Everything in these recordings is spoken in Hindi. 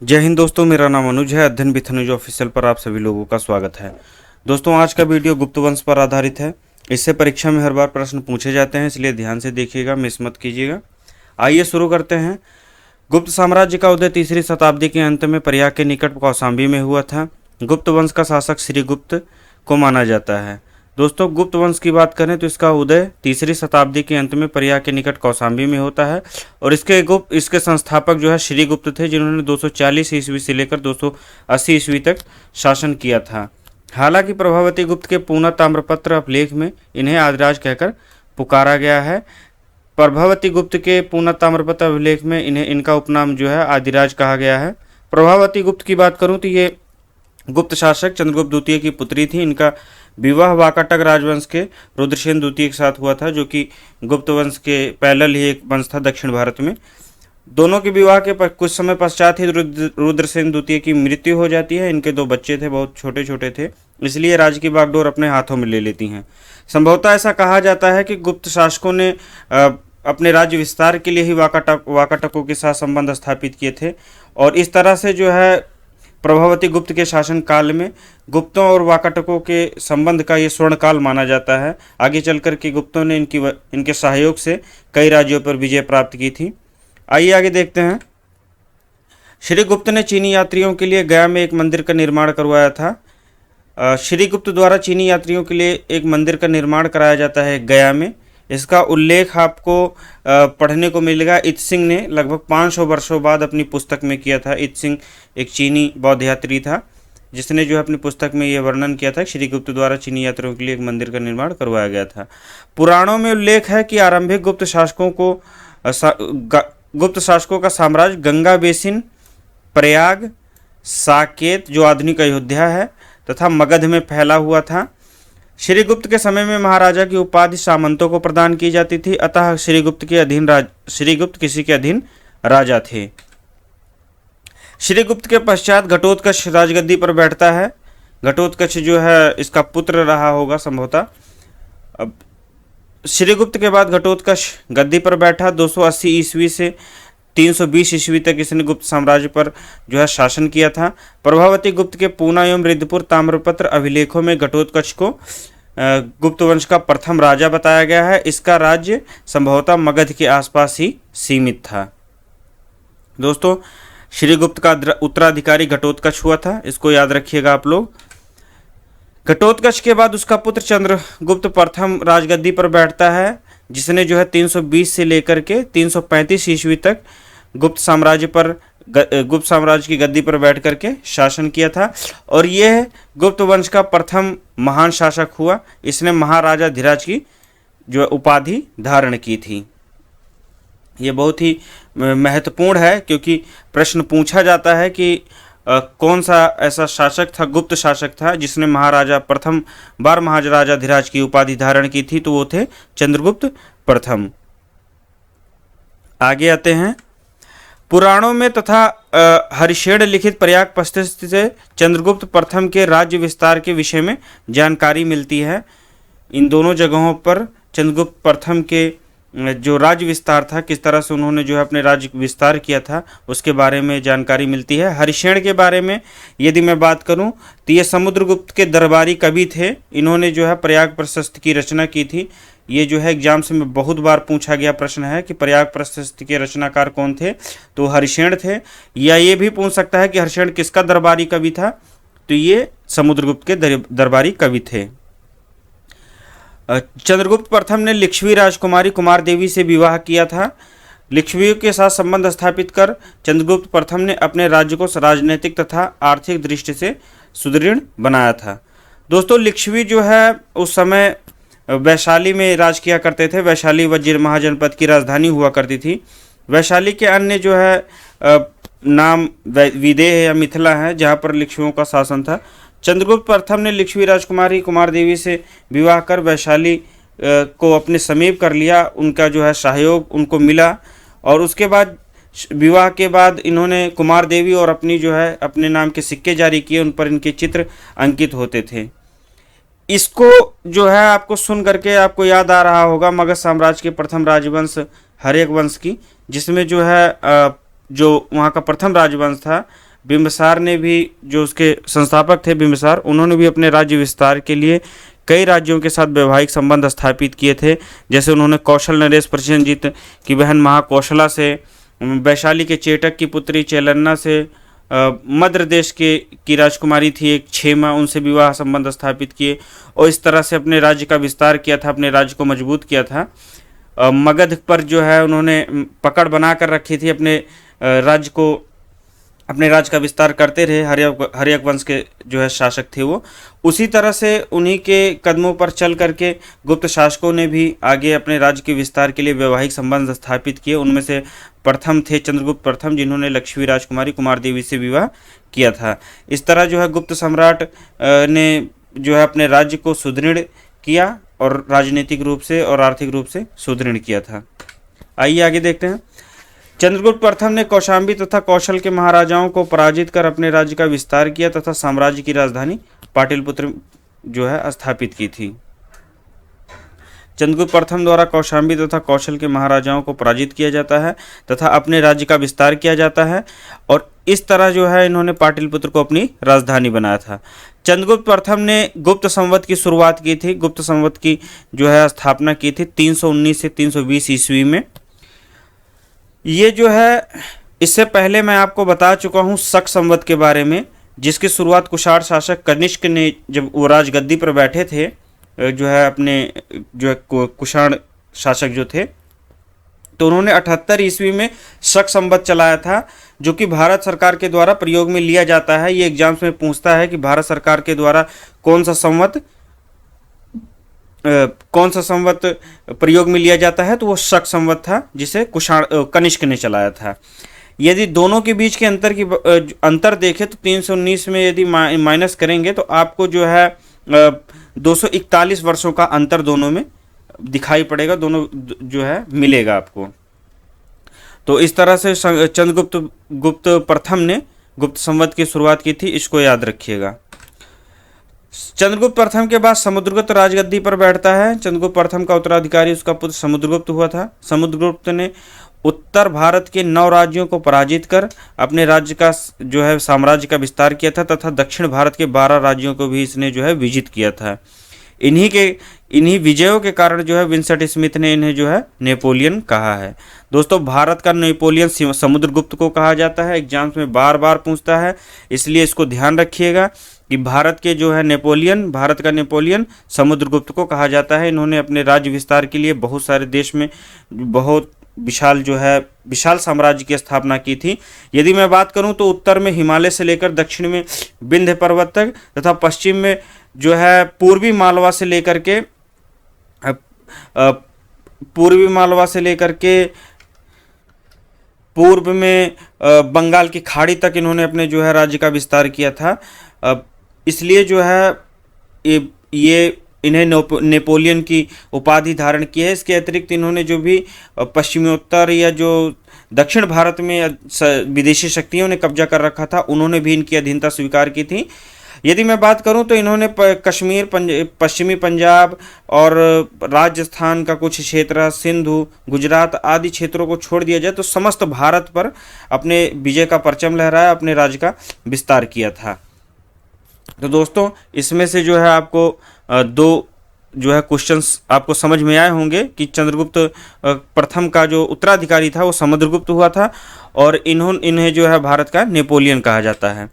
जय हिंद दोस्तों, मेरा नाम अनुज है। अध्ययन विथ अनुज ऑफिशियल पर आप सभी लोगों का स्वागत है। दोस्तों, आज का वीडियो गुप्त वंश पर आधारित है। इससे परीक्षा में हर बार प्रश्न पूछे जाते हैं, इसलिए ध्यान से देखिएगा, मिस मत कीजिएगा। आइए शुरू करते हैं। गुप्त साम्राज्य का उदय तीसरी शताब्दी के अंत में प्रयाग के निकट कौशाम्बी में हुआ था। गुप्त वंश का शासक श्रीगुप्त को माना जाता है। दोस्तों, गुप्त वंश की बात करें तो इसका उदय तीसरी शताब्दी के अंत में प्रयाग के निकट कौशाम्बी में होता है और इसके संस्थापक जो है श्रीगुप्त थे, जिन्होंने 240 ईस्वी से लेकर 280 ईस्वी तक शासन किया था। हालांकि प्रभावती गुप्त के पूना ताम्रपत्र अभिलेख में इन्हें आदिराज कहकर पुकारा गया है। प्रभावती गुप्त के पूना ताम्रपत्र अभिलेख में इनका उपनाम जो है आदिराज कहा गया है। प्रभावती गुप्त की बात करूं तो ये गुप्त शासक चंद्रगुप्त द्वितीय की पुत्री थी। इनका विवाह वाकाटक राजवंश के रुद्रसेन द्वितीय के साथ हुआ था, जो कि गुप्त वंश के पैरेलल ही एक वंश था दक्षिण भारत में। दोनों के विवाह के कुछ समय पश्चात ही रुद्रसेन द्वितीय की मृत्यु हो जाती है। इनके 2 बच्चे थे, बहुत छोटे छोटे थे, इसलिए राज्य की बागडोर अपने हाथों में ले लेती हैं। संभवतः ऐसा कहा जाता है कि गुप्त शासकों ने अपने राज्य विस्तार के लिए ही वाकाटकों के साथ संबंध स्थापित किए थे और इस तरह से जो है प्रभावती गुप्त के शासन काल में गुप्तों और वाकाटकों के संबंध का ये स्वर्ण काल माना जाता है। आगे चलकर के गुप्तों ने इनके सहयोग से कई राज्यों पर विजय प्राप्त की थी। आइए आगे देखते हैं। श्रीगुप्त ने चीनी यात्रियों के लिए गया में एक मंदिर का निर्माण करवाया था। श्रीगुप्त द्वारा चीनी यात्रियों के लिए एक मंदिर का निर्माण कराया जाता है गया में। इसका उल्लेख आपको पढ़ने को मिलेगा। इत्सिंग ने लगभग 500 वर्षों बाद अपनी पुस्तक में किया था। इत्सिंग एक चीनी बौद्ध यात्री था, जिसने जो है अपनी पुस्तक में यह वर्णन किया था कि श्रीगुप्त द्वारा चीनी यात्रियों के लिए एक मंदिर का निर्माण करवाया गया था। पुराणों में उल्लेख है कि आरंभिक गुप्त शासकों का साम्राज्य गंगा बेसिन, प्रयाग, साकेत जो आधुनिक अयोध्या है तथा मगध में फैला हुआ था। श्रीगुप्त के समय में महाराजा की उपाधि सामंतों को प्रदान की जाती थी, अतः श्रीगुप्त किसी के अधीन राजा थे। श्रीगुप्त के पश्चात घटोत्कच राजगद्दी पर बैठता है। घटोत्कच जो है इसका पुत्र रहा होगा संभवतः। अब श्रीगुप्त के बाद घटोत्कच गद्दी पर बैठा। 280 ईस्वी से 320 ईस्वी तक इसने गुप्त साम्राज्य पर जो है शासन किया था। प्रभावती गुप्त के पूना एवं रिद्धपुर ताम्रपत्र अभिलेखों में घटोत्कच को गुप्त वंश का प्रथम राजा बताया गया है। इसका राज्य संभवतः मगध के आसपास ही सीमित था। दोस्तों, श्रीगुप्त का उत्तराधिकारी घटोत्कच हुआ था, इसको याद रखिएगा आप लोग। घटोत्कच के बाद उसका पुत्र चंद्रगुप्त प्रथम राजगद्दी पर बैठता है, जिसने जो है 320 से लेकर के 335 ईस्वी तक गुप्त साम्राज्य की गद्दी पर बैठ करके शासन किया था और यह गुप्त वंश का प्रथम महान शासक हुआ। इसने महाराजा धीराज की जो उपाधि धारण की थी। ये बहुत ही महत्वपूर्ण है, क्योंकि प्रश्न पूछा जाता है कि कौन सा ऐसा शासक था, गुप्त शासक था, जिसने प्रथम बार महाराजा धीराज की उपाधि धारण की थी, तो वो थे चंद्रगुप्त प्रथम। आगे आते हैं। पुराणों में तथा हरिशेण लिखित प्रयाग पुस्तक से चंद्रगुप्त प्रथम के राज्य विस्तार के विषय में जानकारी मिलती है। इन दोनों जगहों पर चंद्रगुप्त प्रथम के जो राज्य विस्तार था, किस तरह से उन्होंने जो है अपने राज्य विस्तार किया था, उसके बारे में जानकारी मिलती है। हरिशेण के बारे में यदि मैं बात करूं तो ये समुद्रगुप्त के दरबारी कवि थे। इन्होंने जो है प्रयाग प्रशस्ति की रचना की थी। ये जो है एग्जाम्स में बहुत बार पूछा गया प्रश्न है कि प्रयाग प्रशस्ति के रचनाकार कौन थे, तो हरिशेण थे। या ये भी पूछ सकता है कि हरिशेण किसका दरबारी कवि था, तो ये समुद्रगुप्त के दरबारी कवि थे। चंद्रगुप्त प्रथम ने लिच्छवी राजकुमारी कुमार देवी से विवाह किया था। लिच्छवियों के साथ संबंध स्थापित कर चंद्रगुप्त प्रथम ने अपने राज्य को राजनीतिक तथा आर्थिक दृष्टि से सुदृढ़ बनाया था। दोस्तों, लिच्छवी जो है उस समय वैशाली में राज किया करते थे। वैशाली वज्र महाजनपद की राजधानी हुआ करती थी। वैशाली के अन्य जो है नाम विदेह या मिथिला है, जहाँ पर लिच्छवियों का शासन था। चंद्रगुप्त प्रथम ने लिच्छवी राजकुमारी कुमार देवी से विवाह कर वैशाली को अपने समीप कर लिया। उनका जो है सहयोग उनको मिला और उसके बाद विवाह के बाद इन्होंने कुमार देवी और अपनी जो है अपने नाम के सिक्के जारी किए, उन पर इनके चित्र अंकित होते थे। इसको जो है आपको सुन करके आपको याद आ रहा होगा मगध साम्राज्य के प्रथम राजवंश हर्यक वंश की, जिसमें जो है जो वहाँ का प्रथम राजवंश था बिंबिसार ने भी, जो उसके संस्थापक थे बिंबिसार, उन्होंने भी अपने राज्य विस्तार के लिए कई राज्यों के साथ वैवाहिक संबंध स्थापित किए थे। जैसे उन्होंने कौशल नरेश प्रसेनजीत की बहन महाकौशला से, वैशाली के चेटक की पुत्री चेलन्ना से, मध्य देश की राजकुमारी थी एक क्षेमा, उनसे विवाह संबंध स्थापित किए और इस तरह से अपने राज्य का विस्तार किया था, अपने राज्य को मजबूत किया था। मगध पर जो है उन्होंने पकड़ बना कर रखी थी, अपने राज्य का विस्तार करते रहे। हर्यक वंश के जो है शासक थे वो। उसी तरह से उन्हीं के कदमों पर चल करके गुप्त शासकों ने भी आगे अपने राज्य के विस्तार के लिए वैवाहिक संबंध स्थापित किए। उनमें से प्रथम थे चंद्रगुप्त प्रथम, जिन्होंने लक्ष्मी राजकुमारी कुमार देवी से विवाह किया था। इस तरह जो है गुप्त सम्राट ने जो है अपने राज्य को सुदृढ़ किया और राजनीतिक रूप से और आर्थिक रूप से सुदृढ़ किया था। आइए आगे देखते हैं। चंद्रगुप्त प्रथम ने कौशांबी तथा कौशल के महाराजाओं को पराजित कर अपने राज्य का विस्तार किया तथा साम्राज्य की राजधानी पाटलिपुत्र जो है स्थापित की थी। चंद्रगुप्त प्रथम द्वारा कौशांबी तथा कौशल के महाराजाओं को पराजित किया जाता है तथा अपने राज्य का विस्तार किया जाता है और इस तरह जो है इन्होंने पाटलिपुत्र को अपनी राजधानी बनाया था। चंद्रगुप्त प्रथम ने गुप्त संवत की शुरुआत की थी। गुप्त संवत की जो है स्थापना की थी 319 से 320 ईस्वी में। ये जो है, इससे पहले मैं आपको बता चुका हूँ शक संवत के बारे में, जिसकी शुरुआत कुषाण शासक कनिष्क ने, जब वो राजगद्दी पर बैठे थे, जो है अपने जो है कुषाण शासक जो थे, तो उन्होंने 78 ईस्वी में शक संवत चलाया था, जो कि भारत सरकार के द्वारा प्रयोग में लिया जाता है। ये एग्जाम्स में पूछता है कि भारत सरकार के द्वारा कौन सा संवत प्रयोग में लिया जाता है, तो वो शक संवत था, जिसे कनिष्क ने चलाया था। यदि दोनों के बीच के अंतर देखें तो 319 में यदि माइनस करेंगे तो आपको जो है 241 वर्षों का अंतर दोनों में दिखाई पड़ेगा, दोनों जो है मिलेगा आपको। तो इस तरह से गुप्त प्रथम ने गुप्त संवत की शुरुआत की थी, इसको याद रखिएगा। चंद्रगुप्त प्रथम के बाद समुद्रगुप्त राजगद्दी पर बैठता है। चंद्रगुप्त प्रथम का उत्तराधिकारी उसका पुत्र समुद्रगुप्त हुआ था। समुद्रगुप्त ने उत्तर भारत के 9 राज्यों को पराजित कर अपने राज्य का जो है साम्राज्य का विस्तार किया था तथा दक्षिण भारत के 12 राज्यों को भी इसने जो है विजित किया था। इन्हीं विजयों के कारण जो है विंसेंट स्मिथ ने इन्हें जो है नेपोलियन कहा है। दोस्तों, भारत का नेपोलियन समुद्रगुप्त को कहा जाता है। एग्जाम्स में बार बार पूछता है, इसलिए इसको ध्यान रखिएगा कि भारत का नेपोलियन समुद्रगुप्त को कहा जाता है। इन्होंने अपने राज्य विस्तार के लिए बहुत सारे देश में बहुत विशाल साम्राज्य की स्थापना की थी। यदि मैं बात करूं तो उत्तर में हिमालय से लेकर दक्षिण में विंध्य पर्वत तक तथा पश्चिम में जो है पूर्वी मालवा से लेकर के पूर्व में बंगाल की खाड़ी तक इन्होंने अपने जो है राज्य का विस्तार किया था। इसलिए जो है ये इन्हें नेपोलियन की उपाधि धारण की है। इसके अतिरिक्त इन्होंने जो भी पश्चिमोत्तर या जो दक्षिण भारत में विदेशी शक्तियों ने कब्जा कर रखा था, उन्होंने भी इनकी अधीनता स्वीकार की थी। यदि मैं बात करूं तो इन्होंने कश्मीर, पश्चिमी पंजाब और राजस्थान का कुछ क्षेत्र, सिंधु, गुजरात आदि क्षेत्रों को छोड़ दिया जाए तो समस्त भारत पर अपने विजय का परचम लहराया, अपने राज्य का विस्तार किया था। तो दोस्तों, इसमें से जो है आपको 2 जो है क्वेश्चंस आपको समझ में आए होंगे कि चंद्रगुप्त प्रथम का जो उत्तराधिकारी था वो समुद्रगुप्त हुआ था और इन्हें जो है भारत का नेपोलियन कहा जाता है।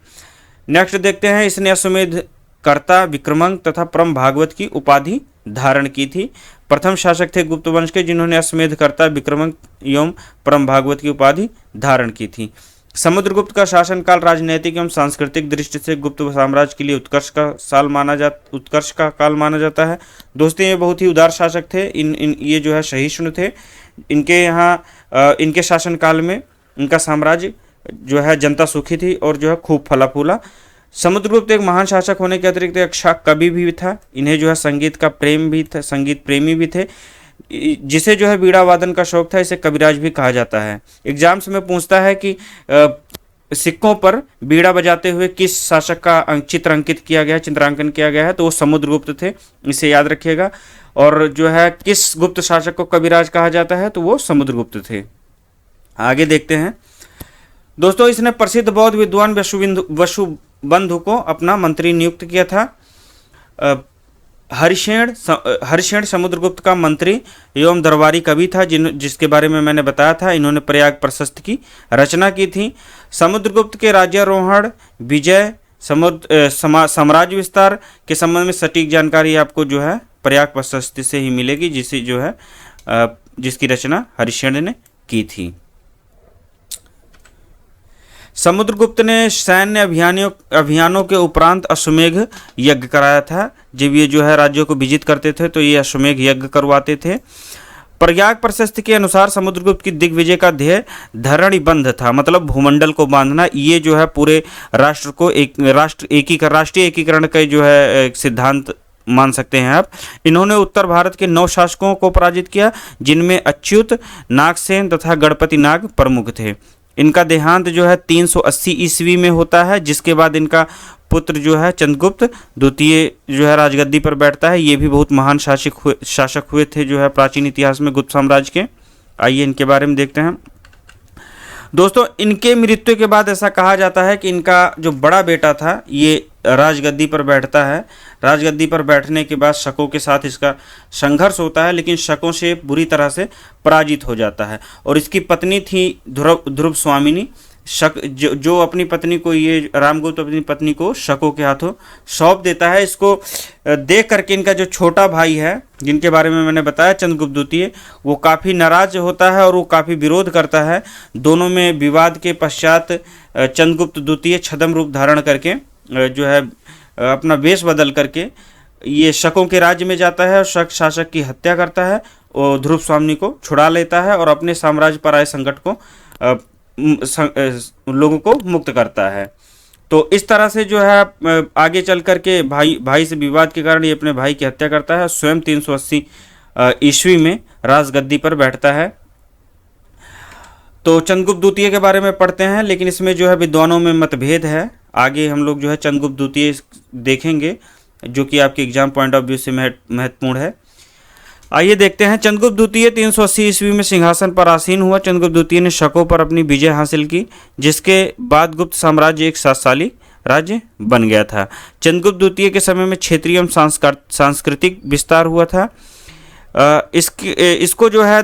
नेक्स्ट देखते हैं, इसने अश्वमेध कर्ता, विक्रमांक तथा परम भागवत की उपाधि धारण की थी। प्रथम शासक थे गुप्त वंश के, जिन्होंने अश्वमेध कर्ता, विक्रमांक एवं परम भागवत की उपाधि धारण की थी। समुद्रगुप्त का शासनकाल राजनैतिक एवं सांस्कृतिक दृष्टि से गुप्त साम्राज्य के लिए उत्कर्ष का काल माना जाता है। दोस्तों, ये बहुत ही उदार शासक थे। ये जो है सहिष्णु थे। इनके शासनकाल में इनका साम्राज्य जो है जनता सुखी थी और जो है खूब फला फूला। समुद्रगुप्त एक महान शासक होने के अतिरिक्त एक अच्छा कवि भी था। इन्हें जो है संगीत का प्रेम भी था, संगीत प्रेमी भी थे। जिसे जो है बीड़ा वादन का शौक था, इसे कविराज भी कहा जाता है। एग्जाम्स में पूछता है कि सिक्कों पर बीड़ा बजाते हुए किस शासक का चित्रांकन किया गया है, तो वो समुद्रगुप्त थे, इसे याद रखिएगा। और जो है किस गुप्त शासक को कविराज कहा जाता है, तो वो समुद्रगुप्त थे। आगे देखते हैं। दोस्तों इसने प्रसिद्ध बौद्ध विद्वान वसुबंधु को अपना मंत्री नियुक्त किया था। हरिशेन समुद्रगुप्त का मंत्री एवं दरबारी कवि था, जिसके बारे में मैंने बताया था। इन्होंने प्रयाग प्रशस्ति की रचना की थी। समुद्रगुप्त के राज्यारोहण, विजय, साम्राज्य विस्तार के संबंध में सटीक जानकारी आपको जो है प्रयाग प्रशस्ति से ही मिलेगी, जिसे जो है जिसकी रचना हरिशेन ने की थी। समुद्रगुप्त ने सैन्य अभियानों के उपरांत अश्वमेध यज्ञ कराया था। जब ये जो है राज्यों को विजित करते थे तो ये अश्वमेध यज्ञ करवाते थे। प्रयाग प्रशस्ति के अनुसार समुद्रगुप्त की दिग्विजय का ध्येय धरणिबंध था, मतलब भूमंडल को बांधना। ये जो है पूरे राष्ट्र को राष्ट्रीय एकीकरण का जो है एक सिद्धांत मान सकते हैं आप। इन्होंने उत्तर भारत के 9 शासकों को पराजित किया, जिनमें अच्युत, नागसेन तथा गणपति नाग प्रमुख थे। इनका देहांत जो है 380 ईस्वी में होता है, जिसके बाद इनका पुत्र जो है चंद्रगुप्त द्वितीय जो है राजगद्दी पर बैठता है। ये भी बहुत महान शासक हुए थे जो है प्राचीन इतिहास में गुप्त साम्राज्य के। आइए इनके बारे में देखते हैं। दोस्तों इनके मृत्यु के बाद ऐसा कहा जाता है कि इनका जो बड़ा बेटा था ये राजगद्दी पर बैठता है। राजगद्दी पर बैठने के बाद शकों के साथ इसका संघर्ष होता है, लेकिन शकों से बुरी तरह से पराजित हो जाता है। और इसकी पत्नी थी ध्रुव स्वामिनी। शक जो अपनी पत्नी को, ये रामगुप्त अपनी पत्नी को शकों के हाथों सौंप देता है। इसको देख करके इनका जो छोटा भाई है, जिनके बारे में मैंने बताया चंद्रगुप्त द्वितीय, वो काफ़ी नाराज होता है और वो काफ़ी विरोध करता है। दोनों में विवाद के पश्चात चंद्रगुप्त द्वितीय छद्म रूप धारण करके जो है अपना वेश बदल करके ये शकों के राज्य में जाता है और शक शासक की हत्या करता है और ध्रुव स्वामिनी को छुड़ा लेता है और अपने साम्राज्य पर आए संकट को लोगों को मुक्त करता है। तो इस तरह से जो है आगे चल करके भाई से विवाद के कारण ये अपने भाई की हत्या करता है। स्वयं 380 ईस्वी में राजगद्दी पर बैठता है। तो चंद्रगुप्त द्वितीय के बारे में पढ़ते हैं, लेकिन इसमें जो है विद्वानों में मतभेद है। आगे हम लोग जो है चंद्रगुप्त द्वितीय देखेंगे, जो कि आपके एग्जाम पॉइंट ऑफ व्यू से महत्वपूर्ण है। आइए देखते हैं। चंद्रगुप्त द्वितीय 380 ईस्वी में सिंहासन पर आसीन हुआ। चंद्रगुप्त द्वितीय ने शकों पर अपनी विजय हासिल की, जिसके बाद गुप्त साम्राज्य एक शासशाली राज्य बन गया था। चंद्रगुप्त द्वितीय के समय में क्षेत्रीय एवं सांस्कृतिक विस्तार हुआ था। इसको जो है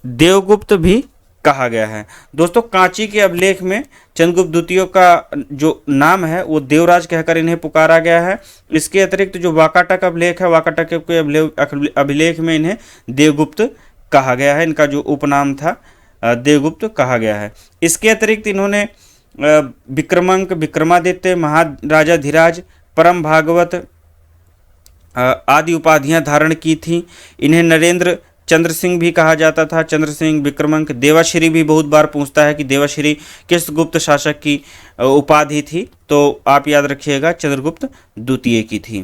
देवगुप्त भी कहा गया है। दोस्तों कांची के अभिलेख में चंद्रगुप्त द्वितीय का जो नाम है वो देवराज कहकर इन्हें पुकारा गया है। इसके अतिरिक्त जो वाकाटक अभिलेख है, वाकाटक के अभिलेख में इन्हें देवगुप्त कहा गया है। इनका जो उपनाम था देवगुप्त कहा गया है। इसके अतिरिक्त इन्होंने विक्रमांक, विक्रमादित्य, महाराजाधिराज, परम भागवत आदि उपाधियां धारण की थी। इन्हें नरेंद्र चंद्र सिंह भी कहा जाता था। चंद्र सिंह, विक्रमांक, देवाश्री भी बहुत बार पूछता है कि देवाश्री किस गुप्त शासक की उपाधि थी, तो आप याद रखिएगा चंद्रगुप्त द्वितीय की थी।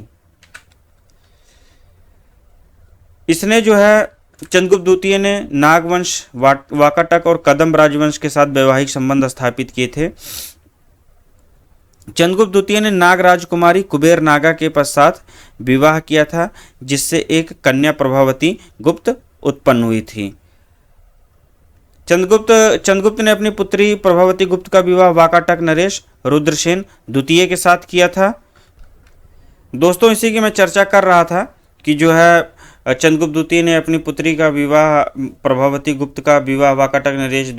इसने जो है चंद्रगुप्त द्वितीय ने नागवंश, वाकाटक और कदम राजवंश के साथ वैवाहिक संबंध स्थापित किए थे। चंद्रगुप्त द्वितीय ने नाग राजकुमारी कुबेर नागा के पश्चात विवाह किया था, जिससे एक कन्या प्रभावती गुप्त उत्पन्न हुई थी। चंद्रगुप्त ने अपनी पुत्री प्रभावती गुप्त का विवाह वाकाटक नरेश रुद्रसेन द्वितीय के साथ किया था। दोस्तों इसी की मैं चर्चा कर रहा था कि जो है चंद्रगुप्त द्वितीय ने अपनी पुत्री का विवाह, प्रभावती गुप्त का विवाह वाकाटक नरेश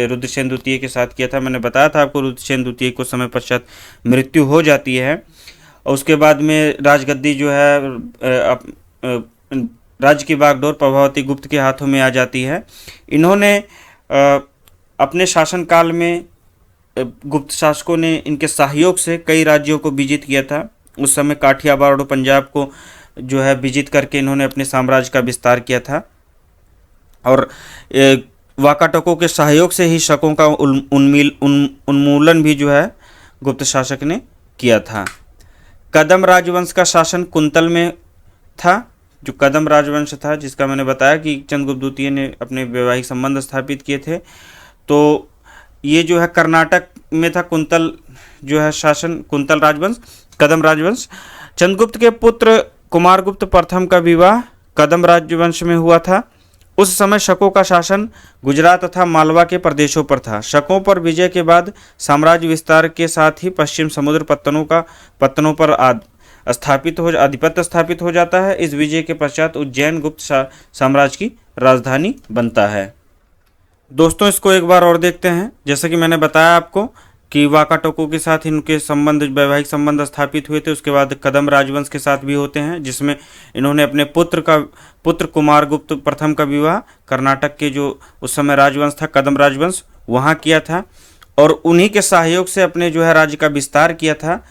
रुद्रसेन द्वितीय के साथ किया था। मैंने बताया था आपको रुद्रसेन द्वितीय को समय पश्चात मृत्यु हो जाती है और उसके बाद में राजगद्दी जो है राज्य की बागडोर प्रभावती गुप्त के हाथों में आ जाती है। इन्होंने अपने शासनकाल में गुप्त शासकों ने इनके सहयोग से कई राज्यों को विजित किया था। उस समय काठियावाड़ और पंजाब को जो है विजित करके इन्होंने अपने साम्राज्य का विस्तार किया था और वाकाटकों के सहयोग से ही शकों का उन्मूलन भी जो है गुप्त शासक ने किया था। कदम राजवंश का शासन कुंतल में था। जो कदम राजवंश था, जिसका मैंने बताया कि चंद्रगुप्त द्वितीय ने अपने वैवाहिक संबंध स्थापित किए थे, तो ये जो है कर्नाटक में था। कुंतल जो है शासन, कुंतल राजवंश, कदम राजवंश। चंद्रगुप्त के पुत्र कुमारगुप्त प्रथम का विवाह कदम राजवंश में हुआ था। उस समय शकों का शासन गुजरात तथा मालवा के प्रदेशों पर था। शकों पर विजय के बाद साम्राज्य विस्तार के साथ ही पश्चिम समुद्र पत्तनों पर आधिपत्य स्थापित हो जाता है। इस विजय के पश्चात उज्जैन गुप्त साम्राज्य की राजधानी बनता है। दोस्तों इसको एक बार और देखते हैं। जैसा कि मैंने बताया आपको कि वाकाटकों के साथ इनके वैवाहिक संबंध स्थापित हुए थे। उसके बाद कदम राजवंश के साथ भी होते हैं, जिसमें इन्होंने अपने पुत्र कुमारगुप्त प्रथम का विवाह कर्नाटक के जो उस समय राजवंश था कदम राजवंश वहाँ किया था, और उन्हीं के सहयोग से अपने जो है राज्य का विस्तार किया था।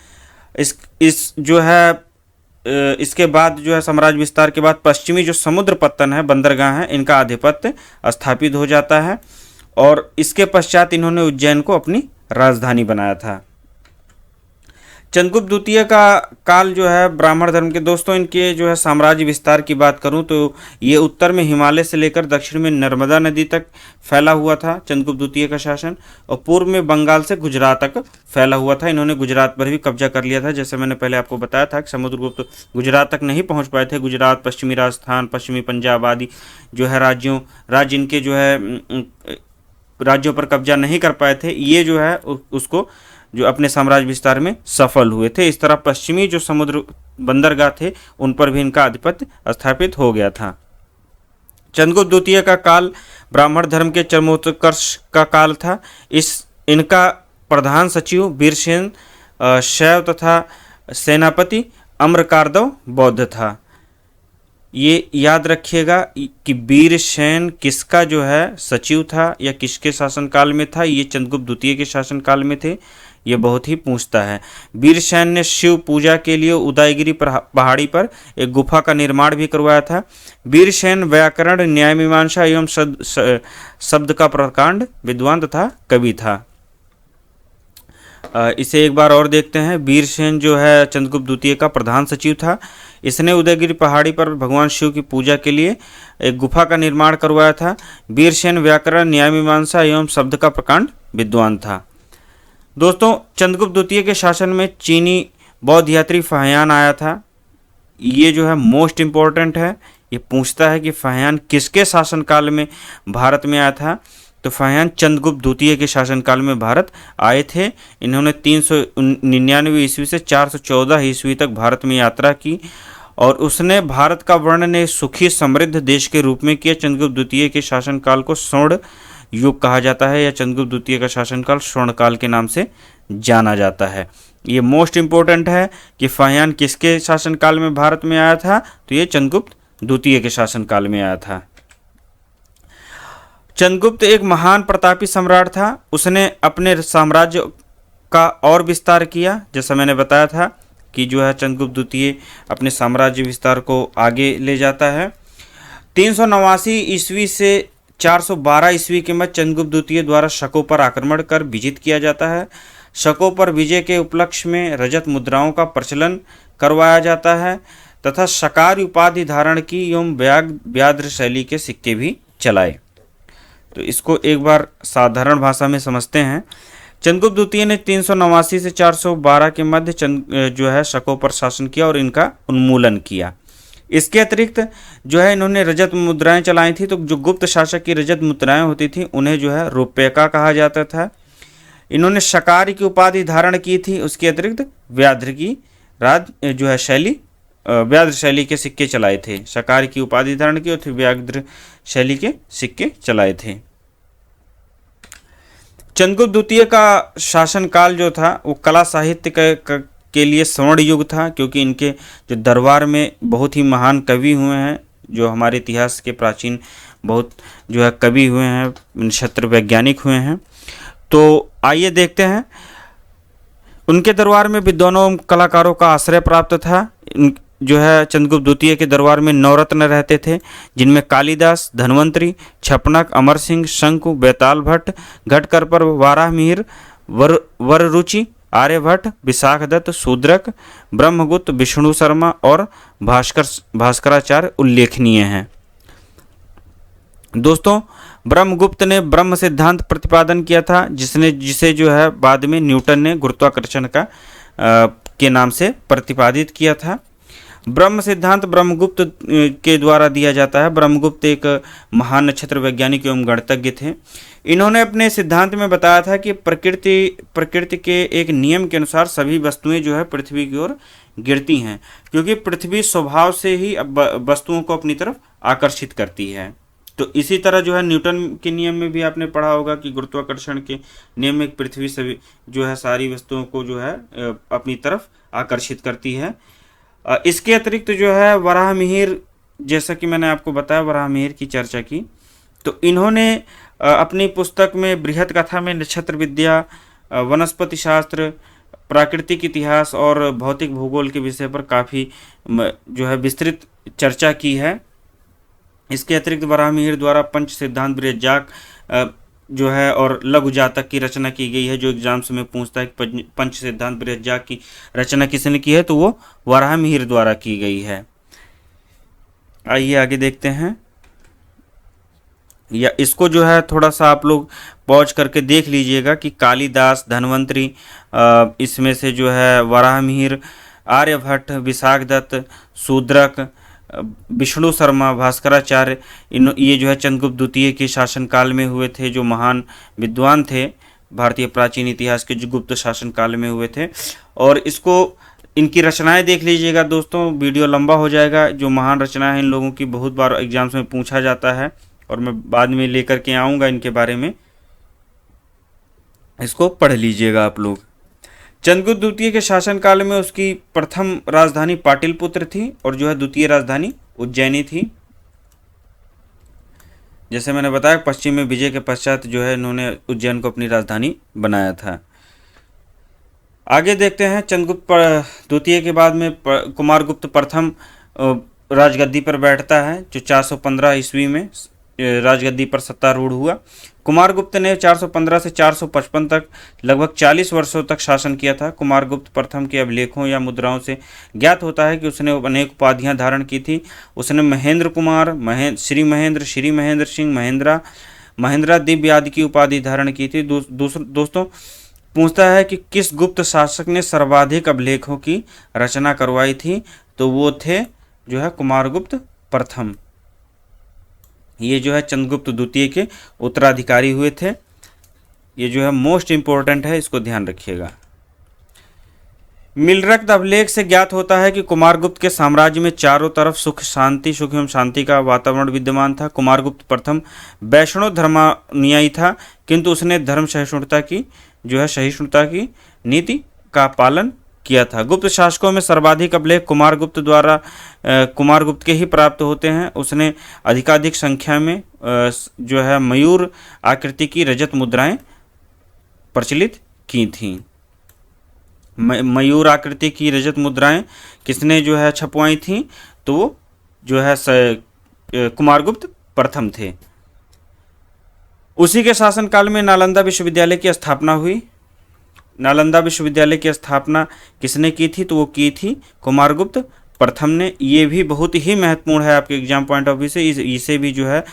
इसके बाद जो है साम्राज्य विस्तार के बाद पश्चिमी जो समुद्र पत्तन है, बंदरगाह है, इनका आधिपत्य स्थापित हो जाता है, और इसके पश्चात इन्होंने उज्जैन को अपनी राजधानी बनाया था। चंद्रगुप्त द्वितीय का काल जो है ब्राह्मण धर्म के, दोस्तों इनके जो है साम्राज्य विस्तार की बात करूं तो ये उत्तर में हिमालय से लेकर दक्षिण में नर्मदा नदी तक फैला हुआ था चंद्रगुप्त द्वितीय का शासन, और पूर्व में बंगाल से गुजरात तक फैला हुआ था। इन्होंने गुजरात पर भी कब्जा कर लिया था। जैसे मैंने पहले आपको बताया था कि समुद्रगुप्त गुजरात तक नहीं पहुँच पाए थे। गुजरात, पश्चिमी राजस्थान, पश्चिमी पंजाब आदि जो है राज्य इनके जो है राज्यों पर कब्जा नहीं कर पाए थे। ये जो है उसको जो अपने साम्राज्य विस्तार में सफल हुए थे। इस तरह पश्चिमी जो समुद्र बंदरगाह थे उन पर भी इनका आधिपत्य स्थापित हो गया था। चंद्रगुप्त द्वितीय का काल ब्राह्मण धर्म के चरमोत्कर्ष का काल था। इनका प्रधान सचिव वीरसेन शैव तथा सेनापति अम्रकार्दव बौद्ध था। ये याद रखिएगा कि वीरसेन किसका जो है सचिव था या किसके शासनकाल में था। ये चंद्रगुप्त द्वितीय के शासनकाल में थे। ये बहुत ही पूछता है। वीरसेन ने शिव पूजा के लिए उदयगिरी पहाड़ी पर एक गुफा का निर्माण भी करवाया था। वीरसेन व्याकरण, न्याय मीमांसा एवं शब्द का प्रकांड विद्वान तथा कवि था। इसे एक बार और देखते हैं। वीरसेन जो है चंद्रगुप्त द्वितीय का प्रधान सचिव था। इसने उदयगिरी पहाड़ी पर भगवान शिव की पूजा के लिए एक गुफा का निर्माण करवाया था। वीरसेन व्याकरण, न्याय मीमांसा एवं शब्द का प्रकांड विद्वान था। दोस्तों चंद्रगुप्त द्वितीय के शासन में चीनी बौद्ध यात्री फाहियान आया था। ये जो है मोस्ट इम्पोर्टेंट है। ये पूछता है कि फाहियान किसके शासनकाल में भारत में आया था। तो फाहियान चंद्रगुप्त द्वितीय के शासनकाल में भारत आए थे। इन्होंने 399 ईस्वी से 414 ईस्वी तक भारत में यात्रा की, और उसने भारत का वर्णन सुखी समृद्ध देश के रूप में किया। चंद्रगुप्त द्वितीय के शासनकाल को स्वर्ण युग कहा जाता है, या चंद्रगुप्त द्वितीय का शासनकाल स्वर्णकाल के नाम से जाना जाता है। ये मोस्ट इम्पोर्टेंट है कि फाहियान किसके शासनकाल में भारत में आया था। तो ये चंद्रगुप्त द्वितीय के शासनकाल में आया था। चंद्रगुप्त एक महान प्रतापी सम्राट था। उसने अपने साम्राज्य का और विस्तार किया। जैसा मैंने बताया था कि जो है चंद्रगुप्त द्वितीय अपने साम्राज्य विस्तार को आगे ले जाता है। 389 ईस्वी से 412 ईस्वी के मध्य चंद्रगुप्त द्वितीय द्वारा शकों पर आक्रमण कर विजित किया जाता है। शकों पर विजय के उपलक्ष्य में रजत मुद्राओं का प्रचलन करवाया जाता है तथा शकार उपाधि धारण की एवं व्याघ्र शैली के सिक्के भी चलाए। तो इसको एक बार साधारण भाषा में समझते हैं। चंद्रगुप्त द्वितीय ने 389 से 412 के मध्य जो है शकों पर शासन किया और इनका उन्मूलन किया। इसके अतिरिक्त जो है इन्होंने रजत मुद्राएं चलाई थी। तो जो गुप्त शासक की रजत मुद्राएं होती थी उन्हें जो है रुपयका कहा जाता था। इन्होंने शकार की उपाधि धारण की थी। उसके अतिरिक्त व्याघ्र की जो है व्याघ्र शैली के सिक्के चलाए थे। शकार की उपाधि धारण की और फिर व्याघ्र शैली के सिक्के चलाए थे। चंद्रगुप्त द्वितीय का शासनकाल जो था वो कला साहित्य के लिए स्वर्ण युग था, क्योंकि इनके जो दरबार में बहुत ही महान कवि हुए हैं। जो हमारे इतिहास के प्राचीन बहुत जो है कवि हुए हैं, नक्षत्र वैज्ञानिक हुए हैं। तो आइए देखते हैं। उनके दरबार में विद्वानों कलाकारों का आश्रय प्राप्त था। जो है चंद्रगुप्त द्वितीय के दरबार में नवरत्न रहते थे, जिनमें कालिदास, धन्वंतरी, छपनक, अमर सिंह, शंकु, बेताल भट्ट, घटकरपर, वाराहमिहिर, वररुचि, आर्यभट्ट, विशाखदत्त, शूद्रक, ब्रह्मगुप्त, विष्णु शर्मा और भास्कराचार्य उल्लेखनीय हैं। दोस्तों ब्रह्मगुप्त ने ब्रह्म सिद्धांत प्रतिपादन किया था, जिसे जो है बाद में न्यूटन ने गुरुत्वाकर्षण के नाम से प्रतिपादित किया था। ब्रह्म सिद्धांत ब्रह्मगुप्त के द्वारा दिया जाता है। ब्रह्मगुप्त एक महान नक्षत्र वैज्ञानिक एवं गणितज्ञ थे। इन्होंने अपने सिद्धांत में बताया था कि प्रकृति के एक नियम के अनुसार सभी वस्तुएं जो है पृथ्वी की ओर गिरती हैं, क्योंकि पृथ्वी स्वभाव से ही वस्तुओं को अपनी तरफ आकर्षित करती है। तो इसी तरह जो है न्यूटन के नियम में भी आपने पढ़ा होगा कि गुरुत्वाकर्षण के नियम में पृथ्वी सभी जो है सारी वस्तुओं को जो है अपनी तरफ आकर्षित करती है। इसके अतिरिक्त जो है वराहमिहिर, जैसा कि मैंने आपको बताया वराहमिहिर की चर्चा की, तो इन्होंने अपनी पुस्तक में बृहद कथा में नक्षत्र विद्या, वनस्पति शास्त्र, प्राकृतिक इतिहास और भौतिक भूगोल के विषय पर काफ़ी जो है विस्तृत चर्चा की है। इसके अतिरिक्त वराहमिहिर द्वारा पंच सिद्धांत बृहज्जाक जो है और लघु जातक की रचना की गई है। जो एग्जाम्स में पूछता है कि पंच सिद्धांत बृहज्जाक की रचना किसने की है, तो वो वराहमिहिर द्वारा की गई है। आइए आगे देखते हैं, या इसको जो है थोड़ा सा आप लोग पॉज करके देख लीजिएगा कि कालिदास, धन्वंतरि, इसमें से जो है वराहमिहिर, आर्यभट्ट, विशाखदत्त, शूद्रक, विष्णु शर्मा, भास्कराचार्य, ये जो है चंद्रगुप्त द्वितीय के शासनकाल में हुए थे, जो महान विद्वान थे भारतीय प्राचीन इतिहास के, जो गुप्त शासनकाल में हुए थे। और इसको इनकी रचनाएं देख लीजिएगा दोस्तों, वीडियो लंबा हो जाएगा। जो महान रचनाएं हैं इन लोगों की बहुत बार एग्जाम्स में पूछा जाता है और मैं बाद में लेकर के आऊँगा इनके बारे में, इसको पढ़ लीजिएगा आप लोग। चंद्रगुप्त द्वितीय के शासनकाल में उसकी प्रथम राजधानी पाटलिपुत्र थी और जो है द्वितीय राजधानी उज्जैनी थी। जैसे मैंने बताया पश्चिम में विजय के पश्चात जो है इन्होंने उज्जैन को अपनी राजधानी बनाया था। आगे देखते हैं, चंद्रगुप्त द्वितीय के बाद में कुमारगुप्त प्रथम राजगद्दी पर बैठता है, जो 415 ईस्वी में राजगद्दी पर सत्तारूढ़ हुआ। कुमारगुप्त ने 415 से 455 तक लगभग 40 वर्षों तक शासन किया था। कुमारगुप्त प्रथम के अभिलेखों या मुद्राओं से ज्ञात होता है कि उसने अनेक उपाधियां धारण की थी। उसने महेंद्र कुमार, श्री महेंद्र सिंह, महेंद्रा दिव्य आदि की उपाधि धारण की थी। दोस्तों पूछता है कि किस गुप्त शासक ने सर्वाधिक अभिलेखों की रचना करवाई थी, तो वो थे जो है कुमारगुप्त प्रथम। ये जो है चंद्रगुप्त द्वितीय के उत्तराधिकारी हुए थे। ये जो है मोस्ट इम्पोर्टेंट है, इसको ध्यान रखिएगा। मिलरक्त अभिलेख से ज्ञात होता है कि कुमारगुप्त के साम्राज्य में चारों तरफ सुख एवं शांति का वातावरण विद्यमान था। कुमारगुप्त प्रथम वैष्णव धर्मानुयायी था, किंतु उसने धर्म सहिष्णुता की नीति का पालन किया था। गुप्त शासकों में सर्वाधिक अभिलेख कुमारगुप्त के ही प्राप्त होते हैं। उसने अधिकाधिक संख्या में जो है मयूर आकृति की रजत मुद्राएं प्रचलित की थीं। मयूर आकृति की रजत मुद्राएं किसने जो है छपवाई थीं, तो वो जो है कुमारगुप्त प्रथम थे। उसी के शासनकाल में नालंदा विश्वविद्यालय की स्थापना हुई। नालंदा विश्वविद्यालय की स्थापना किसने की थी, तो वो की थी कुमारगुप्त प्रथम ने। ये भी बहुत ही महत्वपूर्ण है आपके एग्जाम पॉइंट ऑफ व्यू से। इसे भी जो है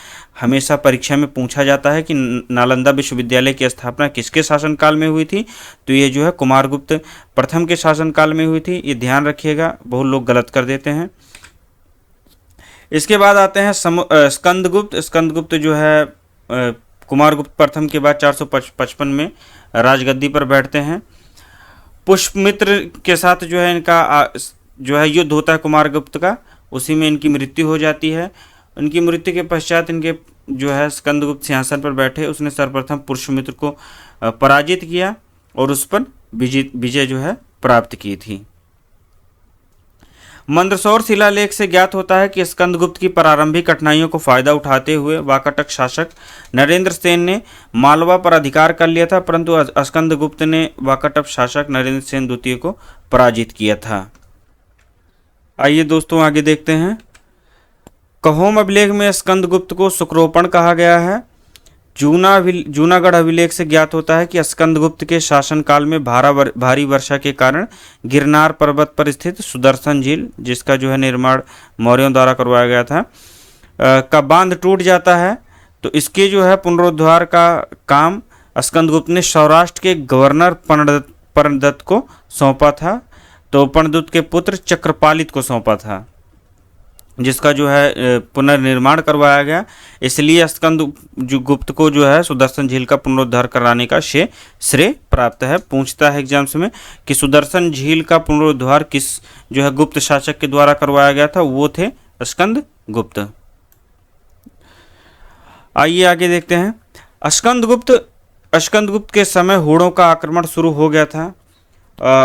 हमेशा परीक्षा में पूछा जाता है कि नालंदा विश्वविद्यालय की स्थापना किसके शासनकाल में हुई थी, तो ये जो है कुमारगुप्त प्रथम के शासनकाल में हुई थी। ये ध्यान रखिएगा, बहुत लोग गलत कर देते हैं। इसके बाद आते हैं स्कंदगुप्त। स्कंदगुप्त जो है कुमारगुप्त प्रथम के बाद 455 में राजगद्दी पर बैठते हैं। पुष्यमित्र के साथ जो है इनका जो है युद्ध होता है कुमारगुप्त का, उसी में इनकी मृत्यु हो जाती है। उनकी मृत्यु के पश्चात इनके जो है स्कंदगुप्त सिंहासन पर बैठे, उसने सर्वप्रथम पुष्यमित्र को पराजित किया और उस पर विजय जो है प्राप्त की थी। मंदसौर शिलालेख से ज्ञात होता है कि स्कंदगुप्त की प्रारंभिक कठिनाइयों को फायदा उठाते हुए वाकाटक शासक नरेंद्र सेन ने मालवा पर अधिकार कर लिया था, परंतु स्कंदगुप्त ने वाकाटक शासक नरेंद्र सेन द्वितीय को पराजित किया था। आइए दोस्तों आगे देखते हैं। कहोम अभिलेख में स्कंदगुप्त को शुक्रोपण कहा गया है। जूनागढ़ अभिलेख से ज्ञात होता है कि स्कंदगुप्त के शासनकाल में भारी वर्षा के कारण गिरनार पर्वत पर स्थित सुदर्शन झील, जिसका जो है निर्माण मौर्यों द्वारा करवाया गया था, का बांध टूट जाता है। तो इसके जो है पुनरुद्धार का काम स्कंदगुप्त ने सौराष्ट्र के गवर्नर पर्णदत्त को सौंपा था। तो पर्णदूत के पुत्र चक्रपालित को सौंपा था, जिसका जो है पुनर्निर्माण करवाया गया। इसलिए स्कंदगुप्त को जो है सुदर्शन झील का पुनरुद्धार कराने का श्रेय प्राप्त है। पूछता है एग्जाम्स में कि सुदर्शन झील का पुनरुद्धार किस जो है गुप्त शासक के द्वारा करवाया गया था, वो थे स्कंदगुप्त। आइए आगे देखते हैं। स्कंदगुप्त के समय हूणों का आक्रमण शुरू हो गया था।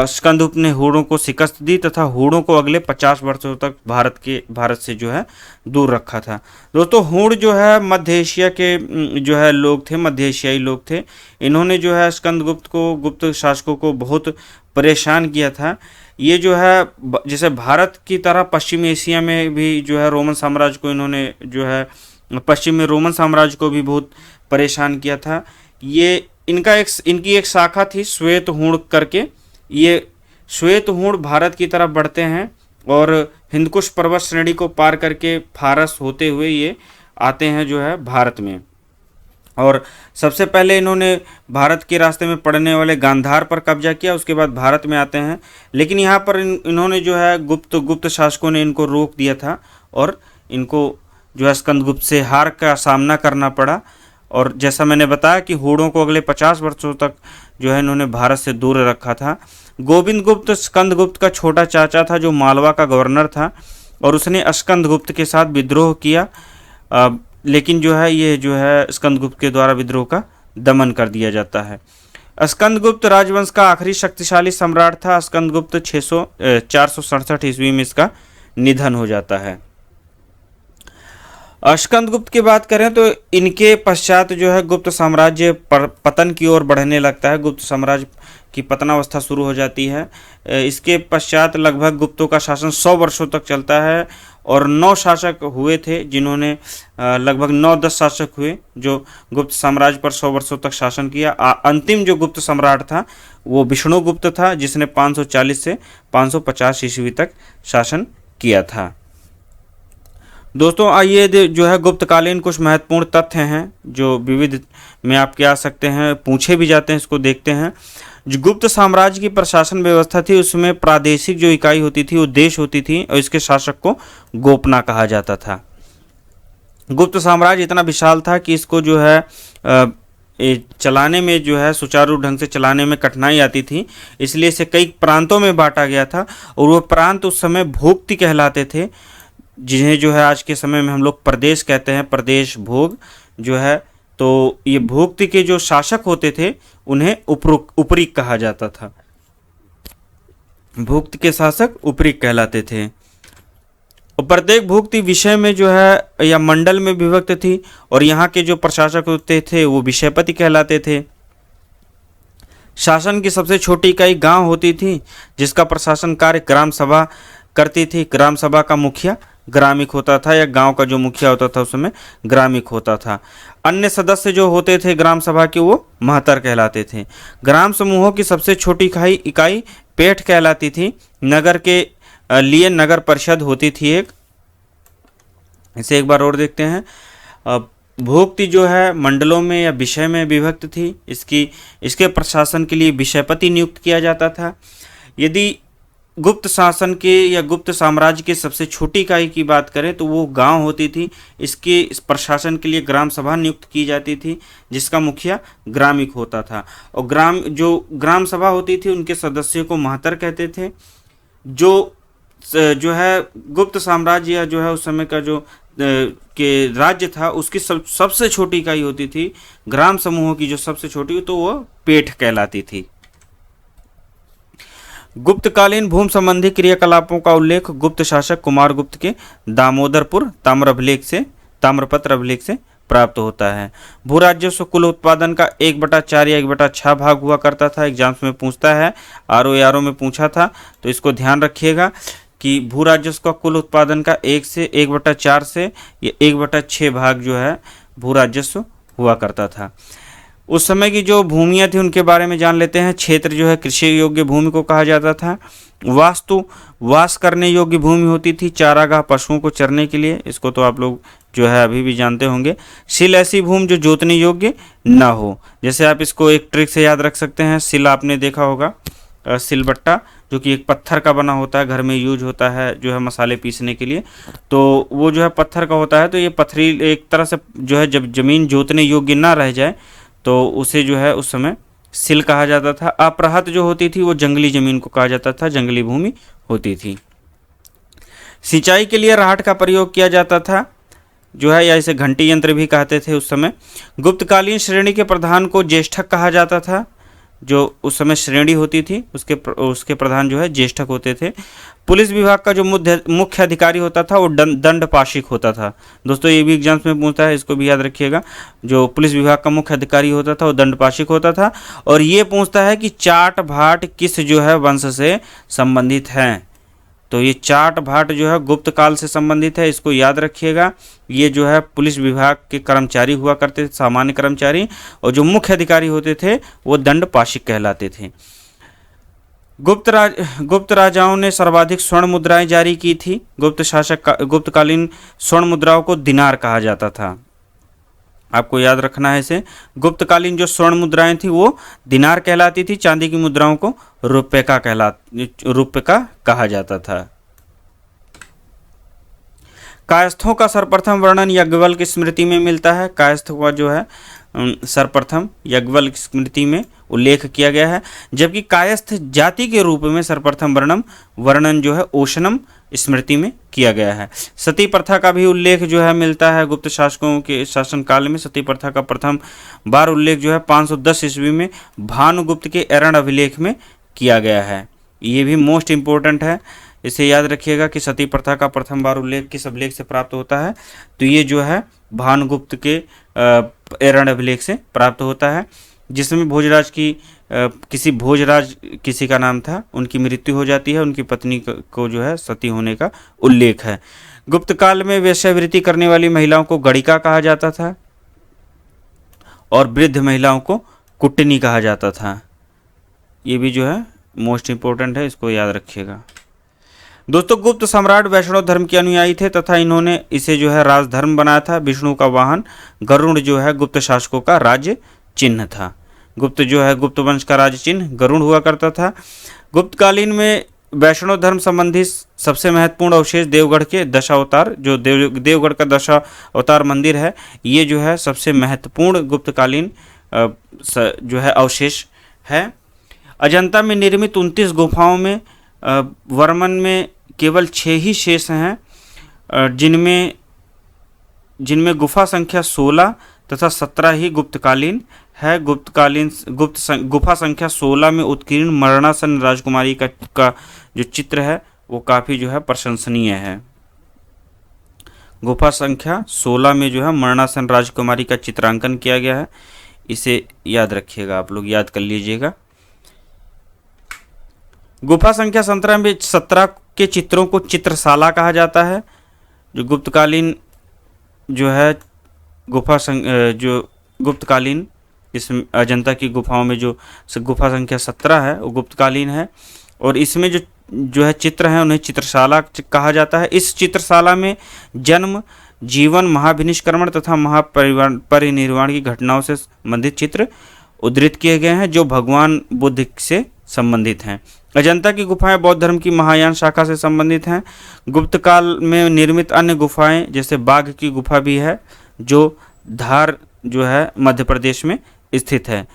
स्कंदगुप्त ने हूणों को शिकस्त दी तथा हूणों को अगले 50 वर्षों तक भारत से जो है दूर रखा था। दोस्तों, हूण जो है मध्य एशिया के जो है लोग थे, मध्य एशियाई लोग थे। इन्होंने जो है स्कंदगुप्त को, गुप्त शासकों को बहुत परेशान किया था। ये जो है जैसे भारत की तरह पश्चिम एशिया में भी जो है रोमन साम्राज्य को इन्होंने जो है पश्चिम में रोमन साम्राज्य को भी बहुत परेशान किया था। ये इनकी एक शाखा थी श्वेत हूण करके। ये श्वेत हूण भारत की तरफ बढ़ते हैं और हिंदकुश पर्वत श्रेणी को पार करके फारस होते हुए ये आते हैं जो है भारत में। और सबसे पहले इन्होंने भारत के रास्ते में पड़ने वाले गांधार पर कब्जा किया, उसके बाद भारत में आते हैं। लेकिन यहाँ पर इन्होंने जो है गुप्त शासकों ने इनको रोक दिया था और इनको जो है स्कंदगुप्त से हार का सामना करना पड़ा। और जैसा मैंने बताया कि हूणों को अगले 50 वर्षों तक जो है इन्होंने भारत से दूर रखा था। गोविंद गुप्त स्कंदगुप्त का छोटा चाचा था जो मालवा का गवर्नर था, और उसने स्कंदगुप्त के साथ विद्रोह किया। लेकिन जो है ये जो है स्कंदगुप्त के द्वारा विद्रोह का दमन कर दिया जाता है। स्कंदगुप्त राजवंश का आखिरी शक्तिशाली सम्राट था। स्कंदगुप्त 467 ईस्वी में इसका निधन हो जाता है। स्कंदगुप्त की बात करें तो इनके पश्चात जो है गुप्त साम्राज्य पतन की ओर बढ़ने लगता है। गुप्त साम्राज्य की पतनावस्था शुरू हो जाती है। इसके पश्चात लगभग गुप्तों का शासन 100 वर्षों तक चलता है और 9 शासक हुए थे, जिन्होंने लगभग 9-10 शासक हुए जो गुप्त साम्राज्य पर 100 वर्षों तक शासन किया। अंतिम जो गुप्त सम्राट था वो विष्णुगुप्त था, जिसने 540 से 550 ईस्वी तक शासन किया था। दोस्तों, आइए जो है गुप्तकालीन कुछ महत्वपूर्ण तथ्य हैं जो विविध में आपके आ सकते हैं, पूछे भी जाते हैं, इसको देखते हैं। जो गुप्त साम्राज्य की प्रशासन व्यवस्था थी उसमें प्रादेशिक जो इकाई होती थी वो देश होती थी और इसके शासक को गोपना कहा जाता था। गुप्त साम्राज्य इतना विशाल था कि इसको जो है चलाने में जो है सुचारू ढंग से चलाने में कठिनाई आती थी, इसलिए इसे कई प्रांतों में बांटा गया था। और वो प्रांत उस समय भोक्ति कहलाते थे, जिन्हें जो है आज के समय में हम लोग प्रदेश कहते हैं। प्रदेश भोग जो है, तो ये भोक्ति के जो शासक होते थे उन्हें उपरीक कहा जाता था। भोक्ति के शासक उपरीक कहलाते थे। और प्रत्येक भोक्ति विषय में जो है या मंडल में विभक्त थी, और यहाँ के जो प्रशासक होते थे वो विषयपति कहलाते थे। शासन की सबसे छोटी इकाई गांव होती थी, जिसका प्रशासन कार्य ग्राम सभा करती थी। ग्राम सभा का मुखिया ग्रामिक होता था, या गांव का जो मुखिया होता था उसमें ग्रामिक होता था। अन्य सदस्य जो होते थे ग्राम सभा के वो महतर कहलाते थे। ग्राम समूहों की सबसे छोटी इकाई पेठ कहलाती थी। नगर के लिए नगर परिषद होती थी एक। इसे एक बार और देखते हैं। भोक्ति जो है मंडलों में या विषय में विभक्त थी। इसके प्रशासन के लिए विषयपति नियुक्त किया जाता था। यदि गुप्त शासन के या गुप्त साम्राज्य के सबसे छोटी इकाई की बात करें तो वो गांव होती थी। इसके प्रशासन के लिए ग्राम सभा नियुक्त की जाती थी, जिसका मुखिया ग्रामिक होता था। और ग्राम सभा होती थी उनके सदस्यों को महतर कहते थे। जो है गुप्त साम्राज्य या जो है उस समय का जो के राज्य था उसकी सबसे छोटी इकाई होती थी। ग्राम समूहों की जो सबसे छोटी, तो वो पेठ कहलाती थी। गुप्तकालीन भूमि संबंधी क्रियाकलापों का उल्लेख गुप्त शासक कुमारगुप्त के दामोदरपुर ताम्रपत्र अभिलेख से प्राप्त होता है। भू राजस्व कुल उत्पादन का 1/4 या 1/6 भाग हुआ करता था। एग्जाम्स में पूछता है, आरओ में पूछा था, तो इसको ध्यान रखिएगा कि भू राजस्व का कुल उत्पादन का 1/4 से या 1/6 भाग जो है भू राजस्व हुआ करता था। उस समय की जो भूमियाँ थी उनके बारे में जान लेते हैं। क्षेत्र जो है कृषि योग्य भूमि को कहा जाता था। वास करने योग्य भूमि होती थी, चारागाह पशुओं को चरने के लिए, इसको तो आप लोग जो है अभी भी जानते होंगे। सिल ऐसी भूमि जो जोतने योग्य ना हो, जैसे आप इसको एक ट्रिक से याद रख सकते हैं। सिल आपने देखा होगा, सिलबट्टा, जो कि एक पत्थर का बना होता है, घर में यूज होता है जो है मसाले पीसने के लिए। तो वो जो है पत्थर का होता है, तो ये पथरील एक तरह से जो है जब ज़मीन जोतने योग्य ना रह जाए तो उसे जो है उस समय सिल कहा जाता था। अपरहत जो होती थी वो जंगली ज़मीन को कहा जाता था, जंगली भूमि होती थी। सिंचाई के लिए राहट का प्रयोग किया जाता था जो है, या इसे घंटी यंत्र भी कहते थे उस समय। गुप्तकालीन श्रेणी के प्रधान को ज्येष्ठक कहा जाता था, जो उस समय श्रेणी होती थी उसके प्रधान जो है ज्येष्ठक होते थे। पुलिस विभाग का जो मुख्य अधिकारी होता था वो दंडपाशिक होता था। दोस्तों ये भी एग्जाम्स में पूछता है, इसको भी याद रखिएगा। जो पुलिस विभाग का मुख्य अधिकारी होता था वो दंडपाशिक होता था। और ये पूछता है कि चाट भाट किस जो है वंश से संबंधित हैं, तो ये चाट भाट जो है गुप्त काल से संबंधित है, इसको याद रखिएगा। ये जो है पुलिस विभाग के कर्मचारी हुआ करते थे, सामान्य कर्मचारी, और जो मुख्य अधिकारी होते थे वो दंडपाशिक कहलाते थे। गुप्त राजाओं ने सर्वाधिक स्वर्ण मुद्राएं जारी की थी। गुप्तकालीन स्वर्ण मुद्राओं को दिनार कहा जाता था, आपको याद रखना है इसे। गुप्तकालीन जो स्वर्ण मुद्राएं थी वो दिनार कहलाती थी, चांदी की मुद्राओं को रुपये का कहा जाता था। कायस्थों का सर्वप्रथम वर्णन याज्ञवल्क्य स्मृति में मिलता है। कायस्थ का जो है सर्वप्रथम याज्ञवल्क्य स्मृति में उल्लेख किया गया है, जबकि कायस्थ जाति के रूप में सर्वप्रथम वर्णन जो है ओशनम स्मृति में किया गया है। सती प्रथा का भी उल्लेख जो है मिलता है गुप्त शासकों के शासनकाल में। सती प्रथा का प्रथम बार उल्लेख जो है 510 ईस्वी में भानुगुप्त के एरण अभिलेख में किया गया है। ये भी मोस्ट इम्पोर्टेंट है, इसे याद रखिएगा कि सती प्रथा का प्रथम बार उल्लेख किस अभिलेख से प्राप्त होता है, तो ये जो है भानुगुप्त के एरण अभिलेख से प्राप्त होता है, जिसमें भोजराज की किसी का नाम था, उनकी मृत्यु हो जाती है, उनकी पत्नी को जो है सती होने का उल्लेख है। गुप्त काल में वेश्यावृत्ति करने वाली महिलाओं को गणिका कहा जाता था और वृद्ध महिलाओं को कुटनी कहा जाता था। ये भी जो है मोस्ट इम्पोर्टेंट है, इसको याद रखिएगा। दोस्तों गुप्त सम्राट वैष्णव धर्म के अनुयायी थे तथा इन्होंने इसे जो है राजधर्म बनाया था। विष्णु का वाहन गरुड़ जो है गुप्त शासकों का राज्य चिन्ह था। गुप्त वंश का राज्य चिन्ह गरुड़ हुआ करता था। गुप्तकालीन में वैष्णव धर्म संबंधी सबसे महत्वपूर्ण अवशेष देवगढ़ के दशावतार, जो देवगढ़ का दशावतार मंदिर है, ये जो है सबसे महत्वपूर्ण गुप्तकालीन जो है अवशेष है। अजंता में निर्मित 29 गुफाओं में वर्मन में केवल 6 ही शेष हैं, जिनमें गुफा संख्या 16 तथा 17 ही गुप्तकालीन है। गुफा संख्या 16 में उत्कीर्ण मरणासन राजकुमारी का जो चित्र है वो काफ़ी जो है प्रशंसनीय है। गुफा संख्या 16 में जो है मरणासन राजकुमारी का चित्रांकन किया गया है, इसे याद रखिएगा, आप लोग याद कर लीजिएगा। गुफा संख्या 17 के चित्रों को चित्रशाला कहा जाता है। जो गुप्तकालीन जो है गुप्तकालीन इस अजंता की गुफाओं में जो गुफा संख्या 17 है वो गुप्तकालीन है, और इसमें जो है चित्र हैं उन्हें चित्रशाला कहा जाता है। इस चित्रशाला में जन्म, जीवन, महाभिनिष्क्रमण तथा महापरिनिर्वाण की घटनाओं से संबंधित चित्र उद्धृत किए गए हैं जो भगवान बुद्ध से संबंधित हैं। अजंता की गुफाएं बौद्ध धर्म की महायान शाखा से संबंधित हैं। गुप्त काल में निर्मित अन्य गुफाएं जैसे बाघ की गुफा भी है, जो धार जो है मध्य प्रदेश में स्थित है।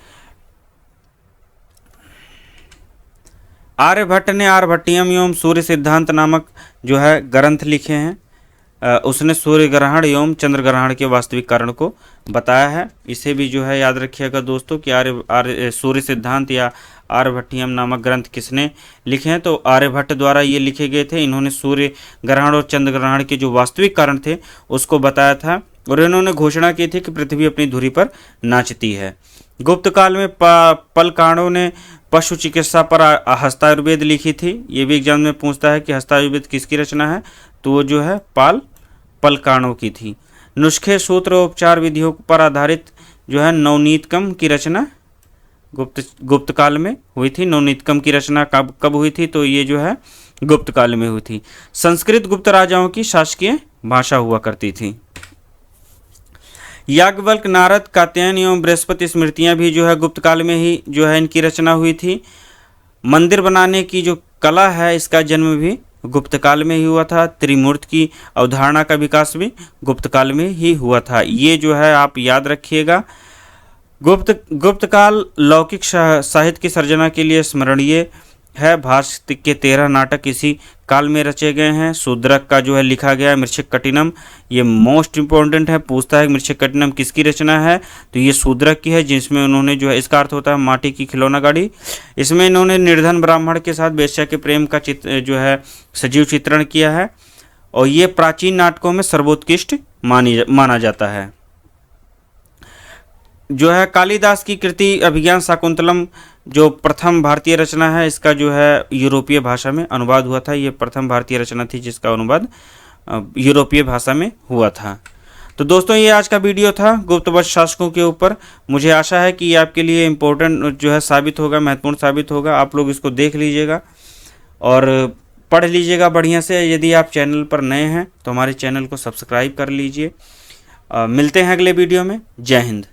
आर्यभट्ट ने आर्यभट्टियम एवं सूर्य सिद्धांत नामक जो है ग्रंथ लिखे हैं। उसने सूर्य ग्रहण एवं चंद्र ग्रहण के वास्तविक कारण को बताया है। इसे भी जो है याद रखिएगा दोस्तों कि सूर्य सिद्धांत या आर्यभट्टियम नामक ग्रंथ किसने लिखे हैं, तो आर्यभट्ट द्वारा ये लिखे गए थे। इन्होंने सूर्य ग्रहण और चंद्र ग्रहण के जो वास्तविक कारण थे उसको बताया था, और इन्होंने घोषणा की थी कि पृथ्वी अपनी धुरी पर नाचती है। गुप्त काल में पलकाणों ने पशु चिकित्सा पर हस्तायुर्वेद लिखी थी। ये भी एग्जाम में पूछता है कि हस्तायुर्वेद किसकी रचना है, तो वो जो है पलकाणों की थी। नुस्खे, सूत्र, उपचार विधियों पर आधारित जो है नवनीतकम की रचना गुप्त काल में हुई थी। नवनीतकम की रचना कब हुई थी, तो ये जो है गुप्त काल में हुई थी। संस्कृत गुप्त राजाओं की शासकीय भाषा हुआ करती थी। याज्ञवल्क्य, नारद, कात्यायन एवं बृहस्पति स्मृतियाँ भी जो है गुप्त काल में ही जो है इनकी रचना हुई थी। मंदिर बनाने की जो कला है इसका जन्म भी गुप्त काल में ही हुआ था। त्रिमूर्ति की अवधारणा का विकास भी गुप्त काल में ही हुआ था। ये जो है आप याद रखिएगा। गुप्त काल लौकिक साहित्य की सर्जना के लिए स्मरणीय है। भाष्य के 13 नाटक इसी काल में रचे गए हैं। शूद्रक का जो है लिखा गया है मृच्छकटिनम, ये मोस्ट इंपॉर्टेंट है। पूछता है मृच्छकटिनम किसकी रचना है, तो ये शूद्रक की है, जिसमें उन्होंने जो है, इसका अर्थ होता है माटी की खिलौना गाड़ी। इसमें इन्होंने निर्धन ब्राह्मण के साथ वेश्या के प्रेम का चित्र जो है सजीव चित्रण किया है, और ये प्राचीन नाटकों में सर्वोत्कृष्ट माना जाता है। जो है कालिदास की कृति अभिज्ञान शाकुंतलम जो प्रथम भारतीय रचना है, इसका जो है यूरोपीय भाषा में अनुवाद हुआ था। ये प्रथम भारतीय रचना थी जिसका अनुवाद यूरोपीय भाषा में हुआ था। तो दोस्तों ये आज का वीडियो था गुप्तवंश शासकों के ऊपर। मुझे आशा है कि ये आपके लिए इम्पोर्टेंट जो है साबित होगा, महत्वपूर्ण साबित होगा। आप लोग इसको देख लीजिएगा और पढ़ लीजिएगा बढ़िया से। यदि आप चैनल पर नए हैं तो हमारे चैनल को सब्सक्राइब कर लीजिए। मिलते हैं अगले वीडियो में। जय हिंद।